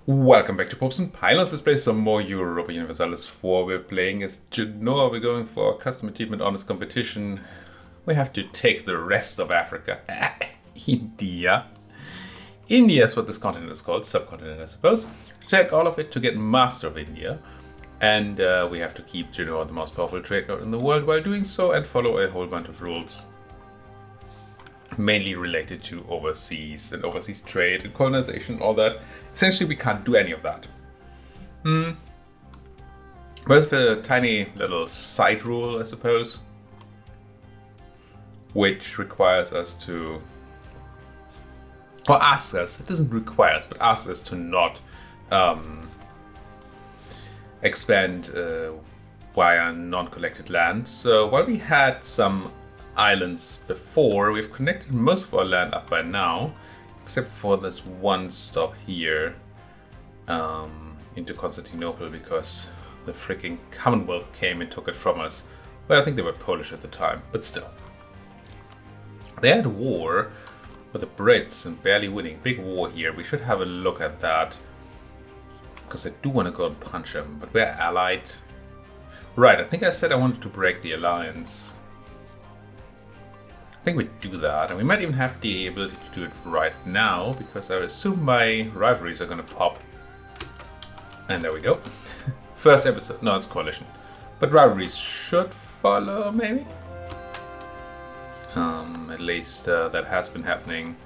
Welcome back to Popes and Pylons. Let's play some more Europa Universalis 4. We're playing as Genoa. We're going for custom achievement honest competition. We have to take the rest of Africa. India. India is what this continent is called. Subcontinent, I suppose. Take all of it to get master of India. And we have to keep Genoa the most powerful trade node in the world while doing so and follow a whole bunch of rules. Mainly related to overseas and overseas trade and colonization, all that. Essentially, we can't do any of that. But a tiny little side rule, I suppose, which requires us to, or asks us, it doesn't require us, but asks us to not expand via non-collected land. So while we had some islands before, we've connected most of our land up by now, except for this one stop here into Constantinople, because the freaking Commonwealth came and took it from us. Well, I think they were Polish at the time, but still. They had a war with the Brits and barely winning. Big war here. We should have a look at that, because I do want to go and punch them, but we're allied. Right, I think I said I wanted to break the alliance. I think we do that, and we might even have the ability to do it right now, because I assume my rivalries are going to pop. And there we go. First episode. No, it's coalition. But rivalries should follow, maybe? At least that has been happening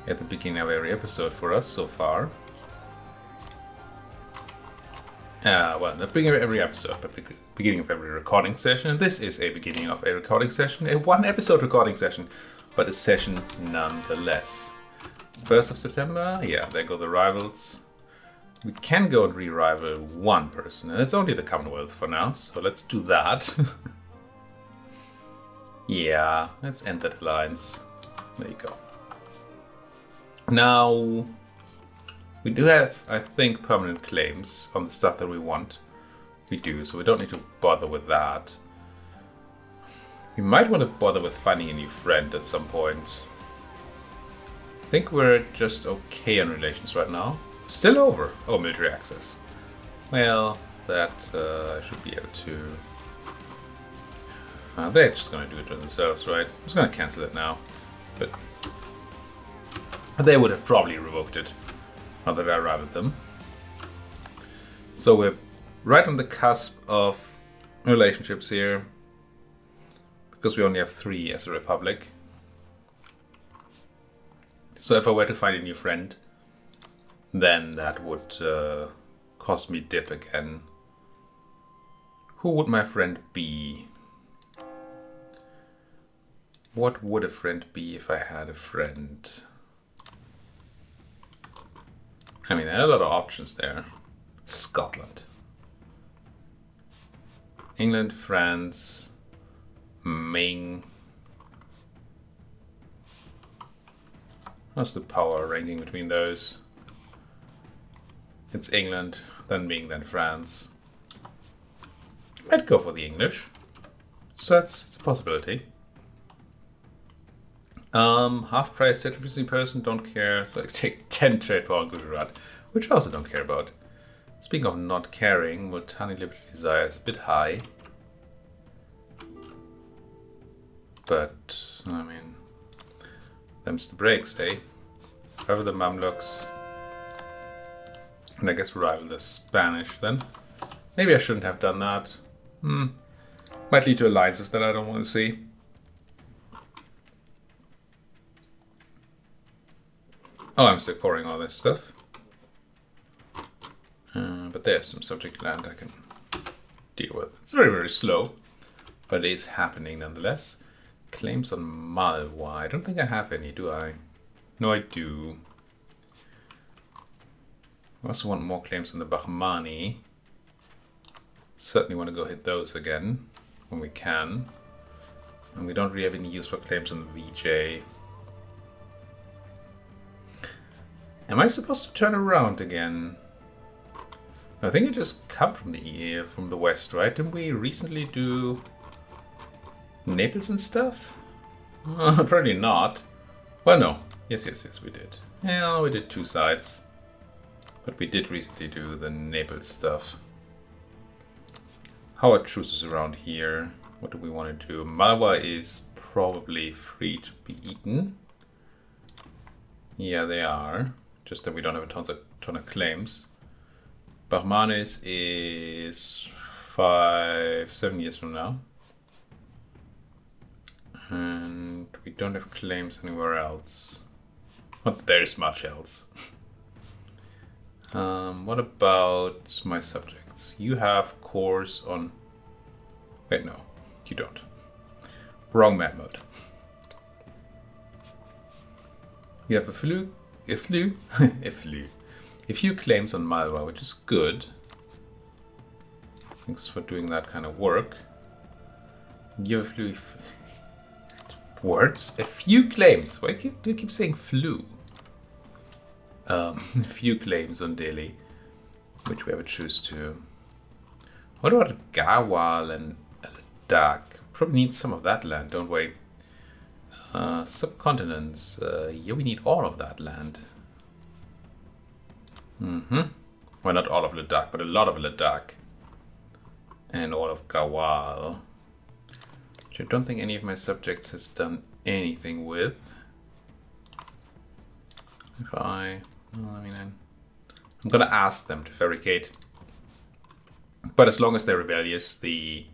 at the beginning of every episode for us so far. Well, not beginning of every episode, but beginning of every recording session. This is a beginning of a recording session, a one-episode recording session, but a session nonetheless. 1st of September, yeah, there go the rivals. We can go and re-rival one person, and it's only the Commonwealth for now, so let's do that. Yeah, let's end that alliance. There you go. Now, we do have, I think, permanent claims on the stuff that we want. We do, so we don't need to bother with that. We might want to bother with finding a new friend at some point. I think we're just okay on relations right now. Still over. Oh, military access. Well, that I should be able to... they're just going to do it to themselves, right? I'm just going to cancel it now. But they would have probably revoked it. Not that I rivaled them. So we're right on the cusp of relationships here, because we only have 3 as a republic. So if I were to find a new friend, then that would cost me dip again. Who would my friend be? What would a friend be if I had a friend? I mean, there are a lot of options there. Scotland. England, France, Ming. What's the power ranking between those? It's England, then Ming, then France. Might go for the English. So it's a possibility. Half price trade producing person, don't care. So I take 10 trade power on Gujarat, which I also don't care about. Speaking of not caring, Multani Liberty Desire is a bit high. But, I mean, them's the breaks, eh? Rival the Mamluks. And I guess we rival the Spanish then. Maybe I shouldn't have done that. Might lead to alliances that I don't want to see. Oh, I'm still pouring all this stuff. But there's some subject land I can deal with. It's very, very slow, but it is happening nonetheless. Claims on Malwa. I don't think I have any, do I? No, I do. I also want more claims on the Bahmani. Certainly want to go hit those again when we can. And we don't really have any use for claims on the VJ. Am I supposed to turn around again? I think I just come from the west, right? Didn't we recently do Naples and stuff? Probably not. Well, no. Yes, we did. Yeah, we did 2 sides. But we did recently do the Naples stuff. How are truces around here? What do we want to do? Malwa is probably free to be eaten. Yeah, they are. Just that we don't have a ton of claims. Bahmanis is 7 years from now. And we don't have claims anywhere else. Not that there is much else. What about my subjects? You have cores on... Wait, no, you don't. Wrong map mode. You have a few claims on Malwa, which is good. Thanks for doing that kind of work. You have a few claims. Why do you keep saying flu? A few claims on Delhi, which we have a truce to. What about Gawal and Ladakh? Probably need some of that land, don't we? Subcontinents. Yeah, we need all of that land. Well, not all of Ladakh, but a lot of Ladakh. And all of Gawal. Which I don't think any of my subjects has done anything with. I'm gonna ask them to fabricate. But as long as they're rebellious, the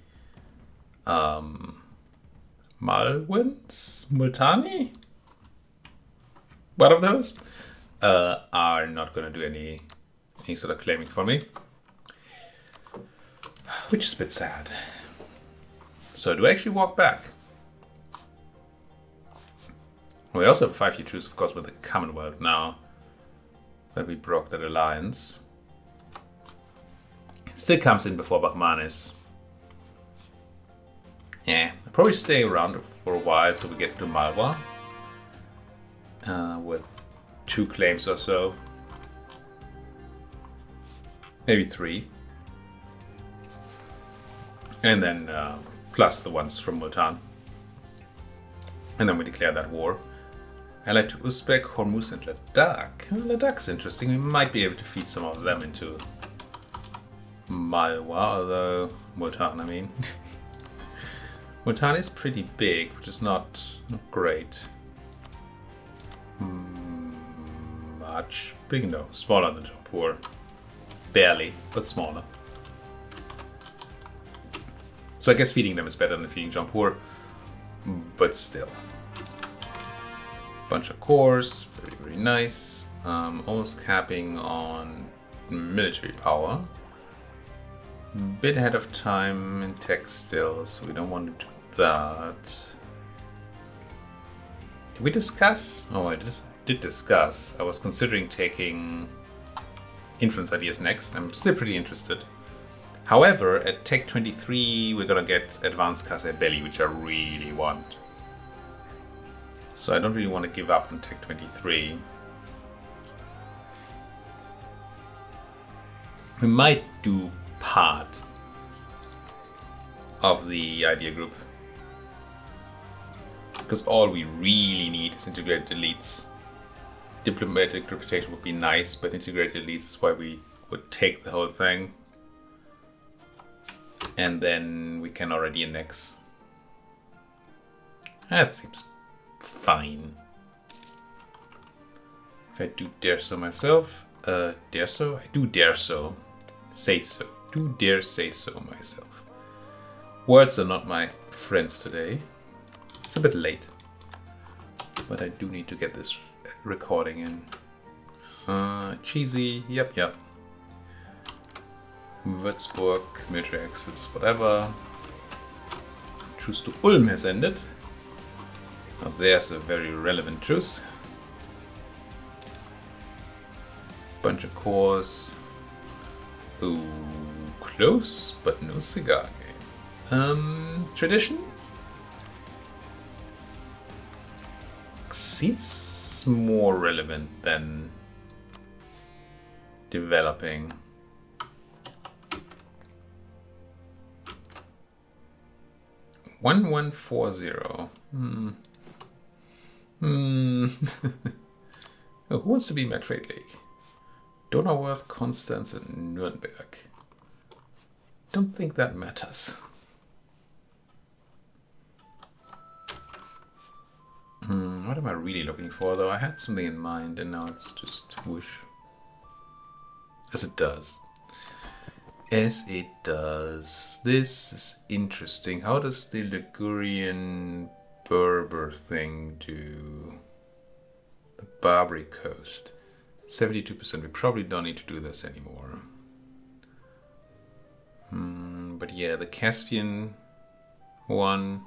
Malwins? Multani? One of those? Are not gonna do any sort of claiming for me. Which is a bit sad. So do I actually walk back? We also have a 5-year truce, of course, with the Commonwealth now that we broke that alliance. Still comes in before Bahmanis. Yeah, I'll probably stay around for a while so we get to Malwa. With 2 claims or so. Maybe 3. And then plus the ones from Multan. And then we declare that war. Allied to Uzbek, Hormuz, and Ladakh. Ladakh's interesting. We might be able to feed some of them into Malwa, although Multan, I mean. Multan is pretty big, which is not great. Much big, no, smaller than Jampur. Barely, but smaller. So I guess feeding them is better than feeding Jampur, but still. Bunch of cores, very, very nice. Almost capping on military power. Bit ahead of time in tech still, so we don't want to do that. Did we discuss? Oh, I did discuss. I was considering taking influence ideas next. I'm still pretty interested. However, at Tech 23, we're gonna get Advanced Casa Belli, which I really want. So I don't really want to give up on Tech 23. We might do part of the idea group. Because all we really need is integrated elites. Diplomatic reputation would be nice, but integrated elites is why we would take the whole thing. And then we can already annex. That seems fine. If I do dare so myself, dare so? I do dare so. Say so. Do dare say so myself. Words are not my friends today. It's a bit late. But I do need to get this recording in. Cheesy, yep. Würzburg, military access, whatever. Truce to Ulm has ended. Now there's a very relevant truce. Bunch of cores. Ooh, close, but no cigar game. Tradition? Seems more relevant than developing. $1140. Oh, who wants to be in my trade league? Donauwörth, Konstanz, and Nuremberg. Don't think that matters. What am I really looking for, though? I had something in mind, and now it's just whoosh. As it does. As it does. This is interesting. How does the Ligurian Berber thing do? The Barbary coast. 72%. We probably don't need to do this anymore. But yeah, the Caspian one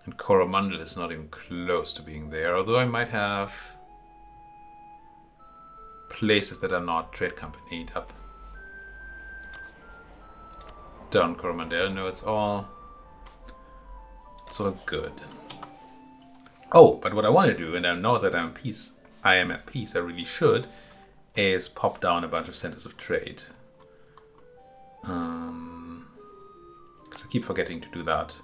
and Coromandel is not even close to being there. Although I might have places that are not trade companied up. Down Coromandel. No, it's all good. Oh, but what I want to do, and I know that I am at peace, I really should, is pop down a bunch of centers of trade. Because I keep forgetting to do that.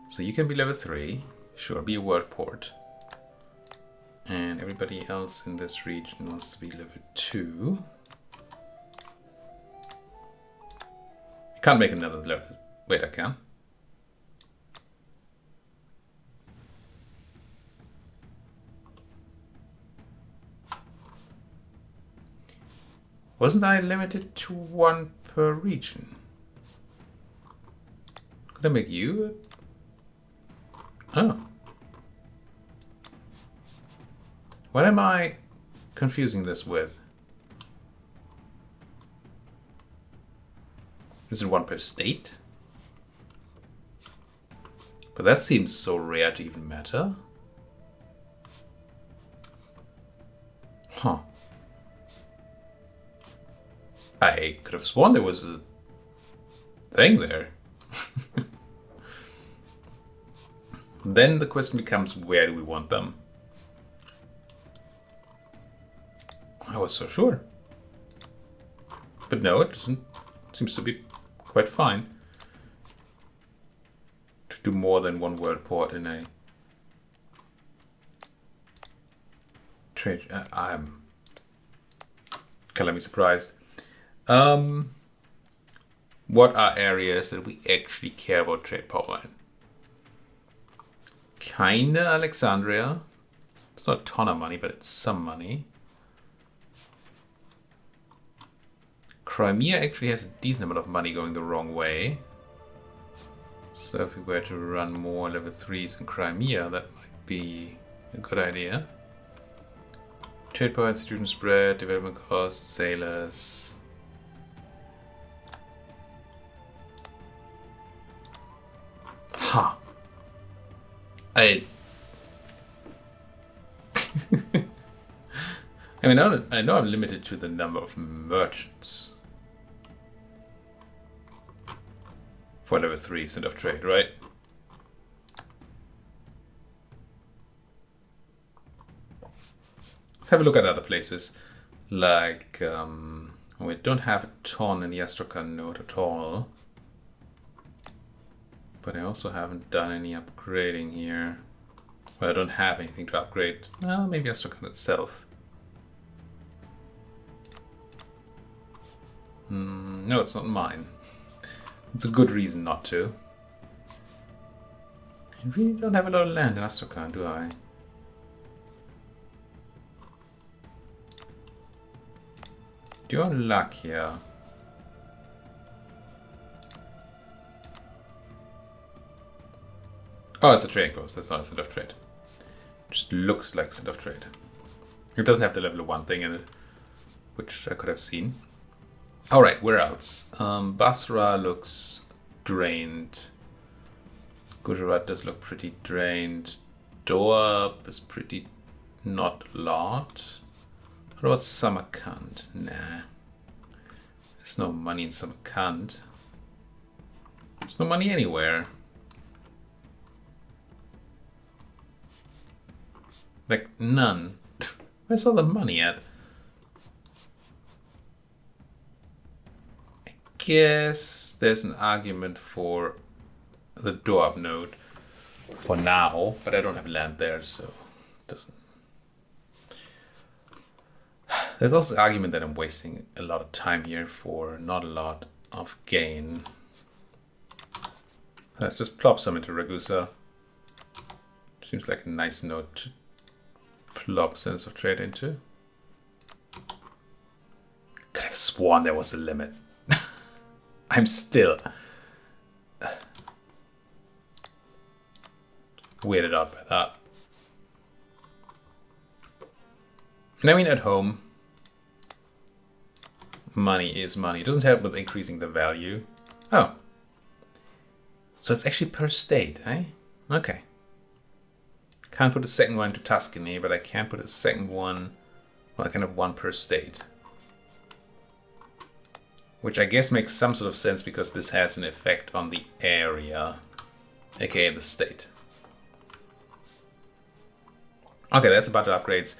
So you can be level 3, sure, be a world port. And everybody else in this region wants to be level 2. I can't make another level. Wait, I can. Wasn't I limited to 1 per region? Could I make you? Oh. What am I confusing this with? Is it 1 per state? But that seems so rare to even matter. Huh. I could have sworn there was a thing there. Then the question becomes, where do we want them? I was so sure. But no, it doesn't. Seems to be quite fine to do more than 1 world port in a trade. I'm color me surprised. What are areas that we actually care about trade power in? Kinda Alexandria. It's not a ton of money, but it's some money. Crimea actually has a decent amount of money going the wrong way. So if we were to run more level 3s in Crimea, that might be a good idea. Trade power, institution spread, development costs, sailors. Ha! I mean, I know I'm limited to the number of merchants for level 3 center of trade, right? Let's have a look at other places. Like, we don't have a ton in the Astrakhan node at all. But I also haven't done any upgrading here. Well, I don't have anything to upgrade. Well, maybe Astrakhan itself. No, it's not mine. It's a good reason not to. I really don't have a lot of land in Astrakhan, do I? You're in luck here. Oh, it's a trading post. That's not a center of trade. Just looks like a center of trade. It doesn't have the level 1 thing in it, which I could have seen. Alright, where else? Basra looks drained. Gujarat does look pretty drained. Doab is pretty not large. What about Samarkand? Nah. There's no money in Samarkand. There's no money anywhere. Like, none. Where's all the money at? I guess there's an argument for the Doab node for now, but I don't have land there, so it There's also the argument that I'm wasting a lot of time here for not a lot of gain. Let's just plop some into Ragusa. Seems like a nice node to plop sense of trade into. Could have sworn there was a limit. I'm still weirded out by that. And I mean, at home, money is money. It doesn't help with increasing the value. Oh. So it's actually per state, eh? Okay. Can't put a second one into Tuscany, but I can put a second one, well, I can have one per state. Which I guess makes some sort of sense because this has an effect on the area, aka the state. Okay, that's a bunch of upgrades.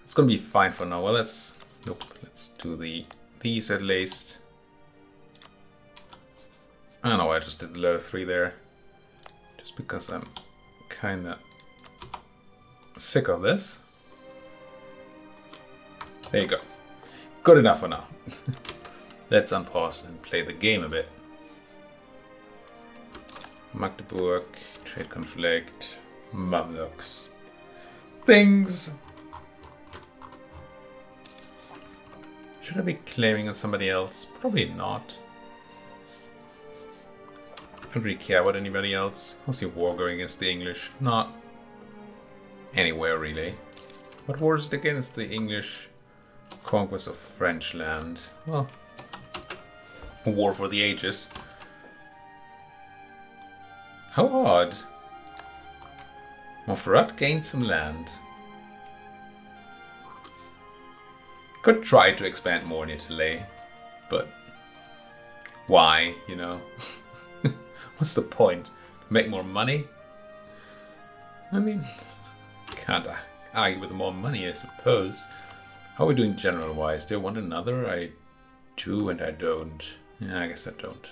It's gonna be fine for now. Well, let's do these at least. I don't know, I just did level 3 there. Just because I'm kinda sick of this. There you go. Good enough for now. Let's unpause and play the game a bit. Magdeburg, trade conflict, Mamluks. Things. Should I be claiming on somebody else? Probably not. I don't really care about anybody else. How's your war going against the English? Not anywhere really. What war is it against? The English conquest of French land. Well, a war for the ages. How odd. Montferrat gained some land. Could try to expand more in Italy, but why, you know? What's the point? Make more money? I mean, can't argue with more money, I suppose. How are we doing general-wise? Do I want another? I do and I don't. Yeah, I guess I don't.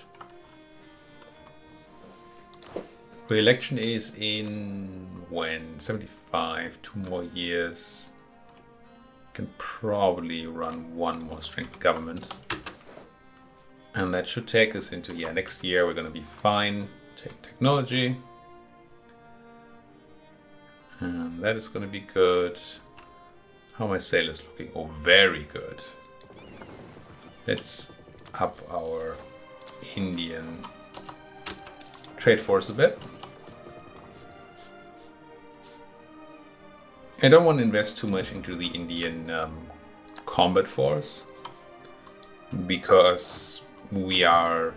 Re-election is in when? 75, 2 more years. Can probably run one more strength government. And that should take us into, yeah, next year we're going to be fine. Take technology. And that is going to be good. How are my sailors looking? Oh, very good. Let's up our Indian trade force a bit. I don't want to invest too much into the Indian combat force because we are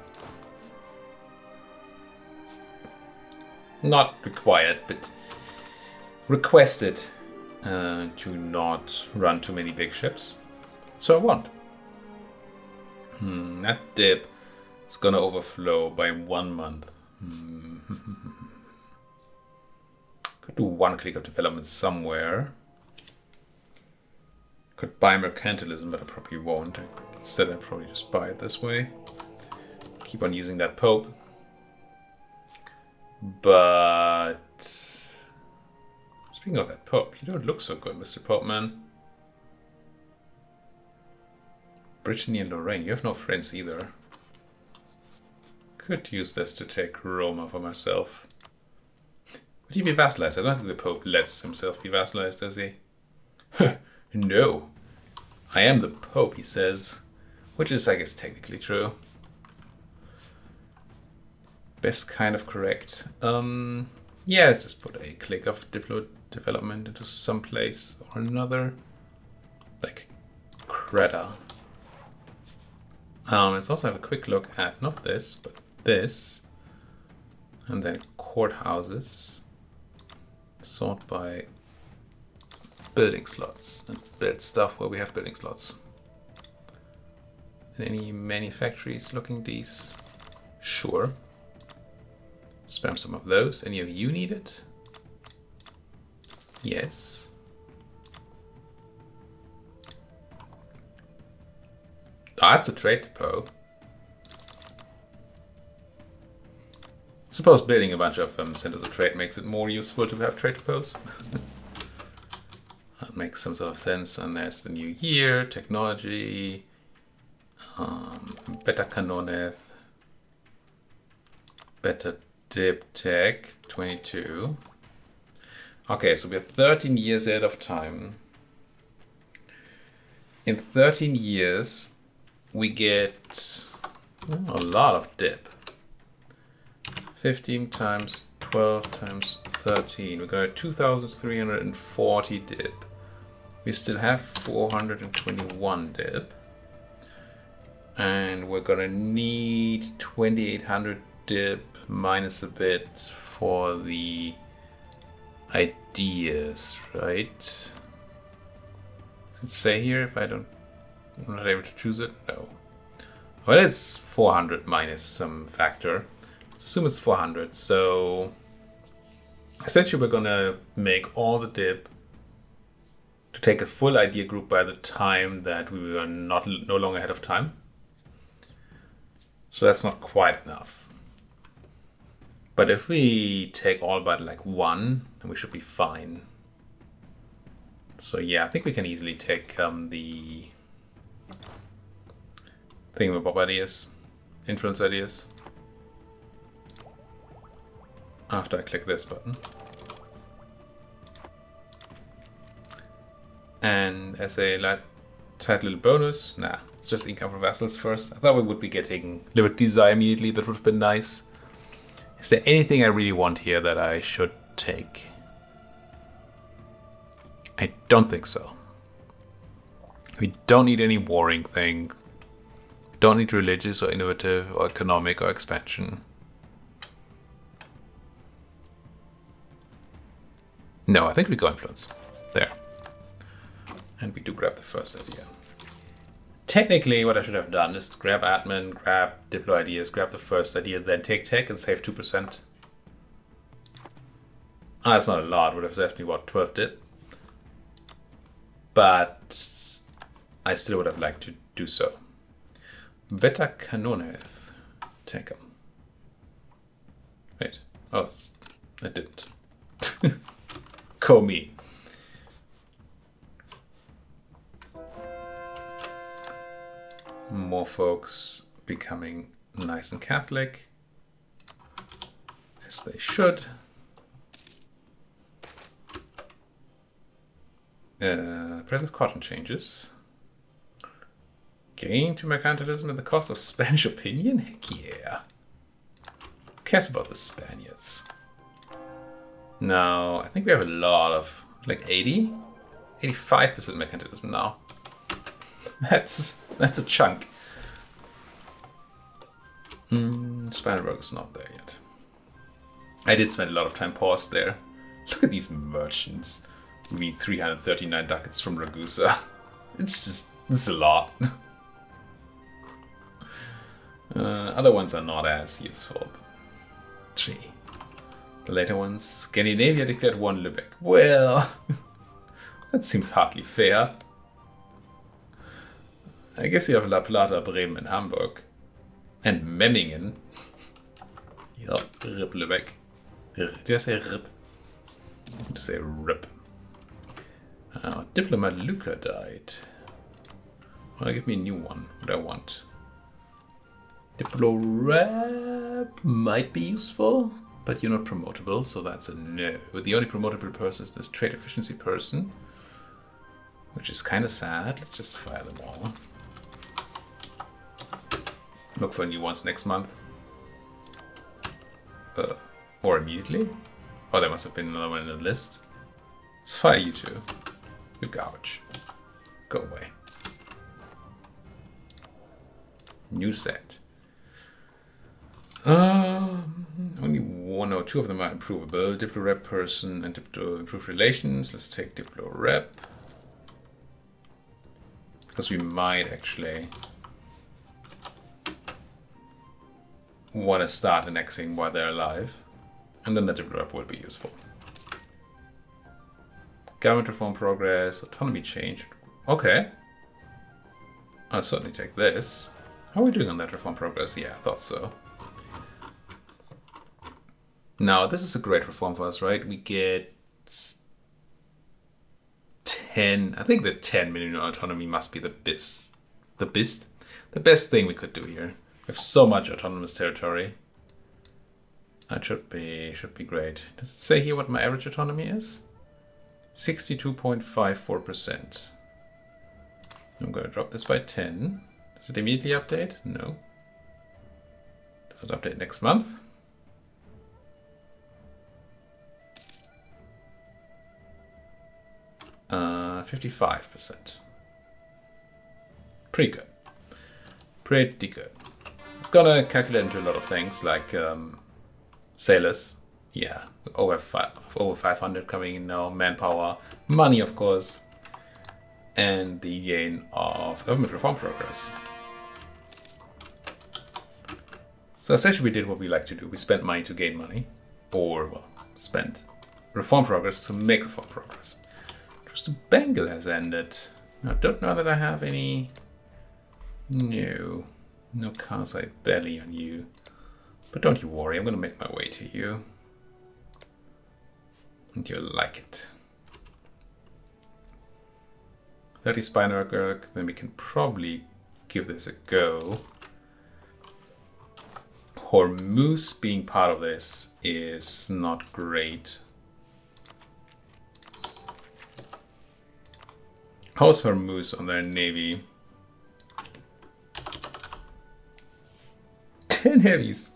not required, but requested to not run too many big ships. So I won't. That dip is gonna overflow by 1 month. Could do 1 click of development somewhere. Could buy mercantilism, but I probably won't. Instead, I'll probably just buy it this way. Keep on using that Pope. But speaking of that Pope, you don't look so good, Mr. Pope, man. Brittany and Lorraine, you have no friends either. Could use this to take Roma for myself. Would he be vassalized? I don't think the Pope lets himself be vassalized, does he? No. I am the Pope, he says. Which is, I guess, technically true. Best kind of correct. Yeah, let's just put a click of development into some place or another. Like Creta. Let's also have a quick look at, not this, but this. And then courthouses. Sort by building slots and build stuff where we have building slots. And any manufactories looking these? Sure. Spam some of those. Any of you need it? Yes. Ah, that's a trade depot. I suppose building a bunch of centers of trade makes it more useful to have trade depots. makes some sort of sense. And there's the new year, technology, better Kanoneth, better dip tech, 22. Okay, so we're 13 years ahead of time. In 13 years, we get a lot of dip. 15 times 12 times 13. We got a 2,340 dip. We still have 421 dip. And we're gonna need 2,800 dip minus a bit for the ideas, right? Does it say here if I'm not able to choose it? No. Well, it's 400 minus some factor. Let's assume it's 400. So essentially we're gonna make all the dip to take a full idea group by the time that we were no longer ahead of time. So that's not quite enough. But if we take all but like one, then we should be fine. So yeah, I think we can easily take the thingamabob ideas, influence ideas, after I click this button. And as a tight little bonus, nah, it's just income from vassals first. I thought we would be getting Liberty Desire immediately, that would have been nice. Is there anything I really want here that I should take? I don't think so. We don't need any warring thing. Don't need religious or innovative or economic or expansion. No, I think we go influence. There. And we do grab the first idea. Technically, what I should have done is grab admin, grab Diplo ideas, grab the first idea, then take tech and save 2%. That's not a lot. Would have saved me, what, 12 dip? But I still would have liked to do so. Better Kanoneth. Take him. Wait. Oh, I didn't. Call me. More folks becoming nice and Catholic, as they should. Price of cotton changes. Gain to mercantilism at the cost of Spanish opinion? Heck yeah. Who cares about the Spaniards? Now, I think we have a lot of, like 80? 85% mercantilism now. That's a chunk. Spiderberg is not there yet. I did spend a lot of time paused there. Look at these merchants. We need 339 ducats from Ragusa. It's a lot. Other ones are not as useful. Gee. The later ones. Scandinavia declared one Lubeck. Well, that seems hardly fair. I guess you have La Plata, Bremen, and Hamburg. And Memmingen. Yup, Rip Lubeck. Did I say Rip? To say Rip. Diplomat Luca died. Well, give me a new one. What do I want? Diplo Rep might be useful, but you're not promotable, so that's a no. The only promotable person is this trade efficiency person, which is kind of sad. Let's just fire them all. Look for new ones next month. Or immediately. Oh, there must have been another one in the list. Let's fire you two. You're garbage. Go away. New set. Only one or two of them are improvable. Diplo Rep person and Diplo improved relations. Let's take Diplo Rep. Because we might actually want to start annexing while they're alive. And then the Diplo Rep will be useful. Government reform progress, autonomy change. Okay. I'll certainly take this. How are we doing on that reform progress? Yeah, I thought so. Now, this is a great reform for us, right? We get 10. I think the 10 million autonomy must be the best thing we could do here. We have so much autonomous territory. That should be great. Does it say here what my average autonomy is? 62.54%. I'm going to drop this by 10. Does it immediately update? No. Does it update next month? Uh, 55%. Pretty good. Pretty good. It's gonna calculate into a lot of things like sailors. Yeah, over 500 coming in now. Manpower, money, of course, and the gain of government reform progress. So essentially we did what we like to do. We spent money to gain money, or, well, spent reform progress to make reform progress. Just the Bengal has ended. I don't know that I have any... No Karzite belly on you. But don't you worry, I'm going to make my way to you. And you'll like it. 30 Spinergurk, then we can probably give this a go. Hormuz being part of this is not great. How's Hormuz on their navy? 10 heavies.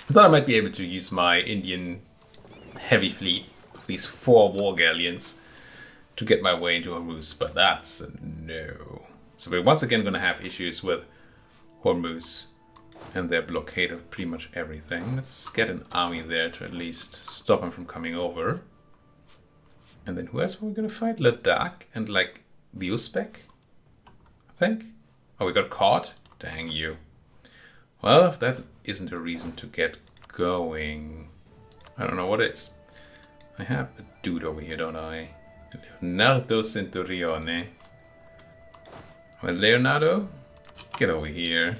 I thought I might be able to use my Indian heavy fleet of these 4 war galleons to get my way into Hormuz, but that's a no. So we're once again going to have issues with Hormuz and their blockade of pretty much everything. Let's get an army there to at least stop them from coming over. And then who else were we going to fight? Ladakh and like the Uzbek, I think. Oh, we got caught? Dang you. Well, if that isn't a reason to get going, I don't know what is. I have a dude over here, don't I? Leonardo Centurione. Well, Leonardo, get over here.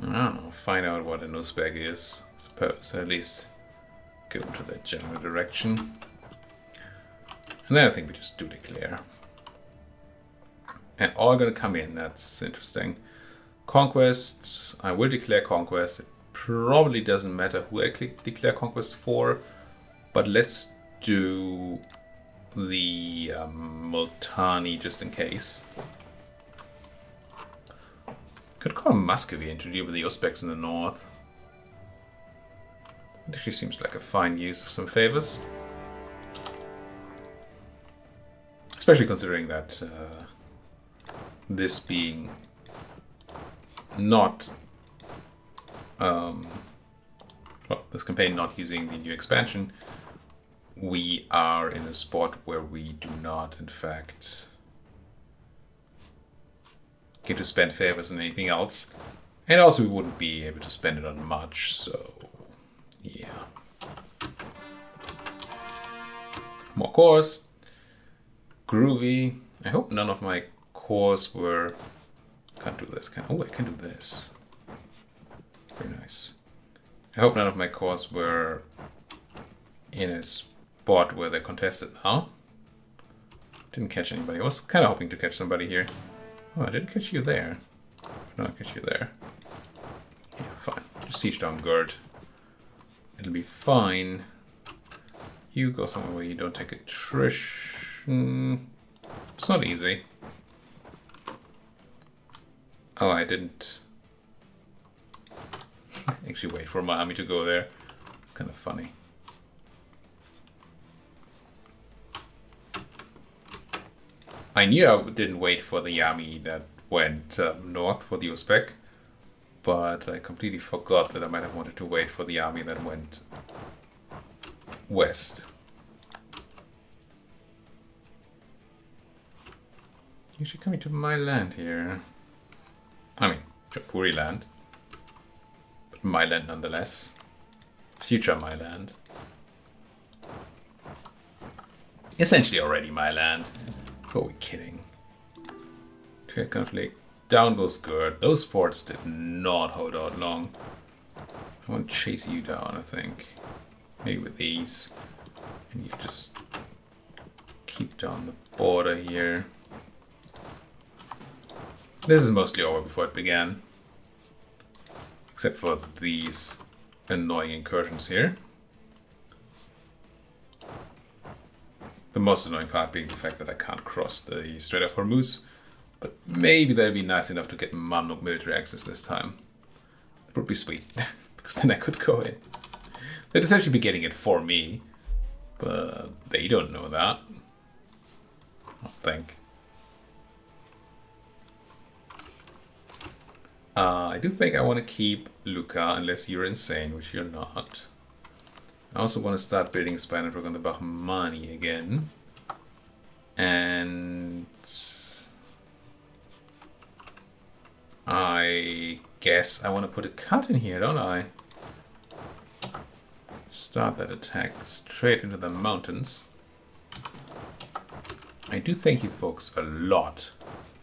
I don't know, find out what an Uzbek is, I suppose. At least go into that general direction. And then I think we just do declare. And all gonna come in, that's interesting. Conquest, I will declare conquest. It probably doesn't matter who I declare conquest for, but let's do the Multani just in case. Could call Muscovy and to deal with the Uzbeks in the north. It actually seems like a fine use of some favors. Especially considering that this being not, well, this campaign not using the new expansion, we are in a spot where we do not, in fact, get to spend favors on anything else. And also we wouldn't be able to spend it on much, so yeah. More cores. Groovy. I hope none of my cores were... Can't do this. Oh, I can do this. Very nice. I hope none of my cores were in a spot where they're contested now. Didn't catch anybody. I was kind of hoping to catch somebody here. Oh, I didn't catch you there. No, I catch you there. Yeah, fine. Just siege down Gerd. It'll be fine. You go somewhere where you don't take attrition. It's not easy. Oh, I didn't actually wait for my army to go there. It's kind of funny. I knew I didn't wait for the army that went north for the Uzbek, but I completely forgot that I might have wanted to wait for the army that went west. You should come into my land here. I mean, Japuri land, but my land nonetheless. Future my land. Essentially already my land. Who are we kidding? Trade conflict. Down goes Gerd. Those forts did not hold out long. I want to chase you down, I think. Maybe with these. And you just keep down the border here. This is mostly over before it began. Except for these annoying incursions here. The most annoying part being the fact that I can't cross the Strait of Hormuz. But maybe they'll be nice enough to get Mamluk military access this time. It would be sweet, because then I could go in. They'd essentially be getting it for me, but they don't know that. I don't think. I do think I want to keep Lucca, unless you're insane, which you're not. I also want to start building a spy network on the Bahmani again. And I guess I want to put a cut in here, don't I? Start that attack straight into the mountains. I do thank you folks a lot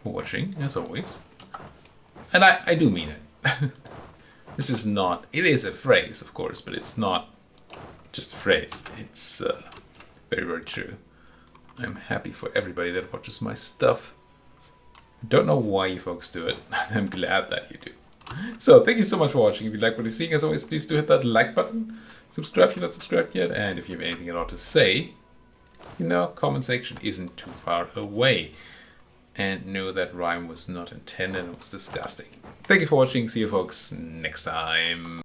for watching, as always. And I do mean it. This is not... It is a phrase, of course, but it's not just a phrase. It's very, very true. I'm happy for everybody that watches my stuff. Don't know why you folks do it. I'm glad that you do. So, thank you so much for watching. If you like what you're seeing, as always, please do hit that like button. Subscribe if you're not subscribed yet. And if you have anything at all to say, you know, comment section isn't too far away. And no, that rhyme was not intended, it was disgusting. Thank you for watching. See you folks next time.